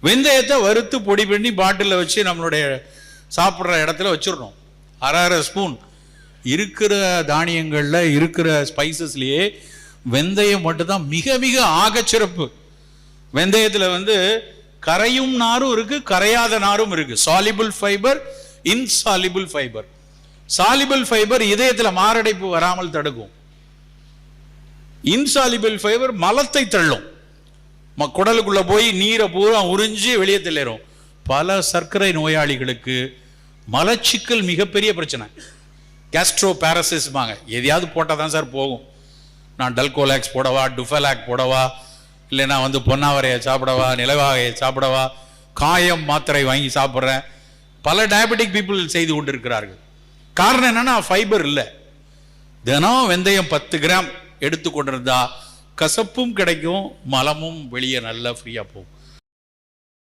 வெந்தயத்தை வறுத்து பொடி பண்ணி பாட்டிலில் வச்சு நம்மளுடைய சாப்பிட்ற இடத்துல வச்சிடணும். அரை ஸ்பூன் இருக்கிற தானியங்களில் இருக்கிற ஸ்பைசஸ்லேயே வெந்தயம் மட்டும்தான் மிக மிக ஆகச்சிறப்பு. வெந்தயத்தில் கரையும் நாரும் இருக்கு, கரையாத நாரும் இருக்கு. Soluble fibre, insoluble fibre. Soluble fibre இதயத்தில் மாரடைப்பு வராமல் தடுக்கும். இன்சாலிபிள் ஃபைபர் மலத்தை தள்ளும், குடலுக்குள்ள போய் நீரை பூரா உறிஞ்சி வெளியே தள்ளிடும். பல சர்க்கரை நோயாளிகளுக்கு மலச்சிக்கல் மிகப்பெரிய பிரச்சனை. கேஸ்ட்ரோ பாரசிஸ்மாங்க, எதையாவது போட்டால் தான் சார் போகும். நான் டல்கோலாக்ஸ் போடவா, டுஃபலாக் போடவா, இல்லைனா பொன்னாவரையை சாப்பிடவா, நிலவாகையை சாப்பிடவா, காயம் மாத்திரை வாங்கி சாப்பிட்றேன். பல டயபெட்டிக் பீப்புள் செய்து கொண்டிருக்கிறார்கள். காரணம் என்னன்னா ஃபைபர் இல்லை. தினம் வெந்தயம் 10 கிராம் எடுத்து கொண்டிருந்தா கசப்பும் கிடைக்கும், மலமும் வெளியே நல்லா ஃப்ரீயாக போகும்.